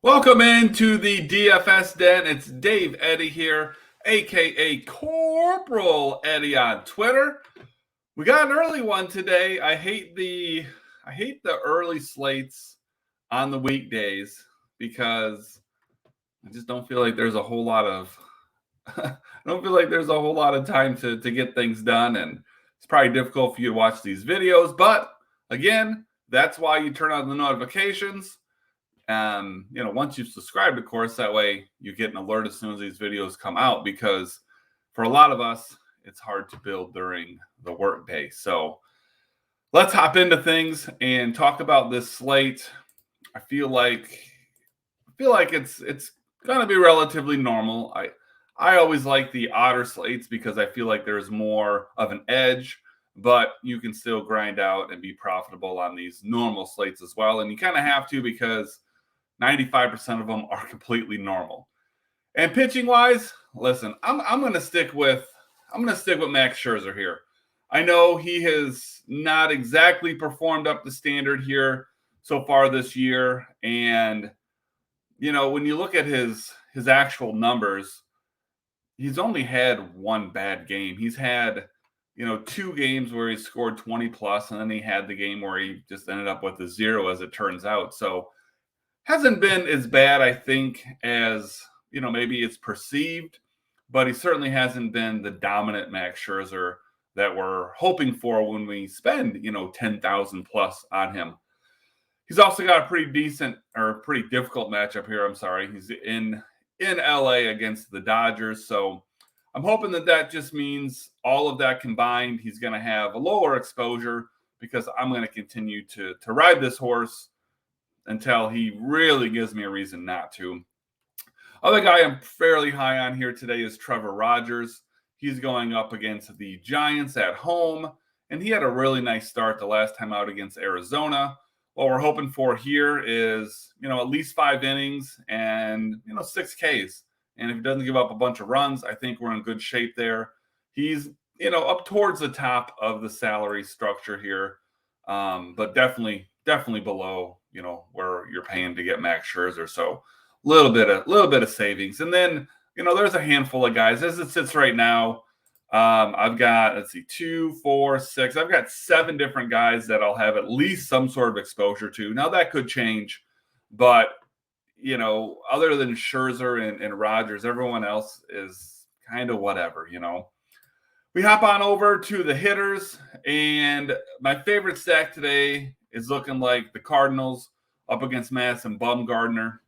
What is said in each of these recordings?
Welcome into the DFS Den. It's Dave Eddy here, aka Corporal Eddie on Twitter. We got an early one today. I hate the early slates on the weekdays because I just don't feel like there's a whole lot of I don't feel like there's a whole lot of time to get things done, and it's probably difficult for you to watch these videos. But again, that's why you turn on the notifications. Once you've subscribed, of course, that way you get an alert as soon as these videos come out, because for a lot of us, it's hard to build during the workday. So let's hop into things and talk about this slate. I feel like it's going to be relatively normal. I always like the odder slates because I feel like there's more of an edge, but you can still grind out and be profitable on these normal slates as well. And you kind of have to, because 95% of them are completely normal. And pitching wise, listen, I'm going to stick with Max Scherzer here. I know he has not exactly performed up to standard here so far this year, and when you look at his actual numbers, he's only had one bad game. He's had two games where he scored 20 plus, and then he had the game where he just ended up with a 0, as it turns out. So hasn't been as bad, I think, as maybe it's perceived, but he certainly hasn't been the dominant Max Scherzer that we're hoping for when we spend 10,000 plus on him. He's also got a pretty difficult matchup here. I'm sorry, he's in LA against the Dodgers, so I'm hoping that just means all of that combined, he's going to have a lower exposure, because I'm going to continue to ride this horse until he really gives me a reason not to. Other guy I'm fairly high on here today is Trevor Rogers. He's going up against the Giants at home, and he had a really nice start the last time out against Arizona. What we're hoping for here is, at least 5 innings and, 6 Ks. And if he doesn't give up a bunch of runs, I think we're in good shape there. He's, up towards the top of the salary structure here, but definitely below, where you're paying to get Max Scherzer. So a little bit of savings. And then, there's a handful of guys as it sits right now. I've got, 2, 4, 6. I've got 7 different guys that I'll have at least some sort of exposure to. Now that could change, but other than Scherzer and Rogers, everyone else is kind of whatever, We hop on over to the hitters, and my favorite stack today is looking like the Cardinals up against Madison Bumgarner.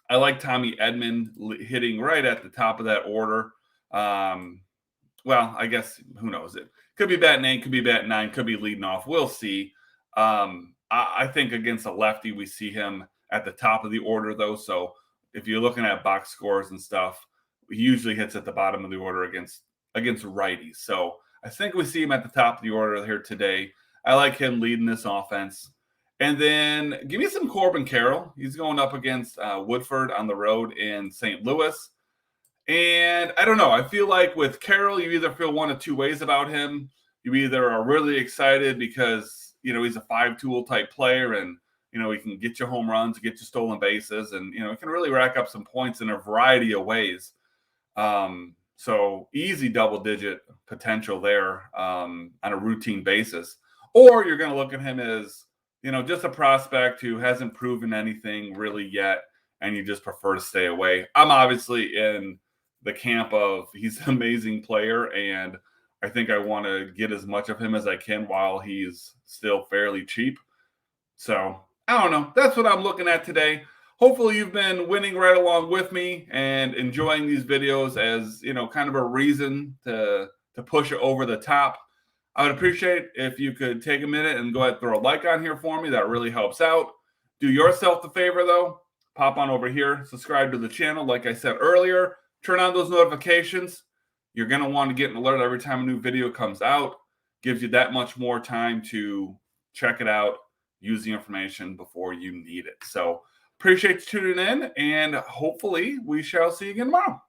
I like Tommy Edman hitting right at the top of that order. Well, I guess, who knows? It could be batting 8, could be batting 9, could be leading off. We'll see. I think against a lefty, we see him at the top of the order, though. So if you're looking at box scores and stuff, he usually hits at the bottom of the order against righties. So I think we see him at the top of the order here today. I like him leading this offense. And then give me some Corbin Carroll. He's going up against Woodford on the road in St. Louis. And I don't know. I feel like with Carroll, you either feel one of two ways about him. You either are really excited because, he's a 5-tool type player, and, he can get you home runs, get you stolen bases, and, he can really rack up some points in a variety of ways. So easy double-digit potential there on a routine basis. Or you're going to look at him as, just a prospect who hasn't proven anything really yet, and you just prefer to stay away. I'm obviously in the camp of he's an amazing player, and I think I want to get as much of him as I can while he's still fairly cheap. So I don't know. That's what I'm looking at today. Hopefully you've been winning right along with me and enjoying these videos as, kind of a reason to push it over the top. I would appreciate if you could take a minute and go ahead and throw a like on here for me. That really helps out. Do yourself the favor, though. Pop on over here. Subscribe to the channel. Like I said earlier, turn on those notifications. You're going to want to get an alert every time a new video comes out. Gives you that much more time to check it out, use the information before you need it. So appreciate you tuning in, and hopefully we shall see you again tomorrow.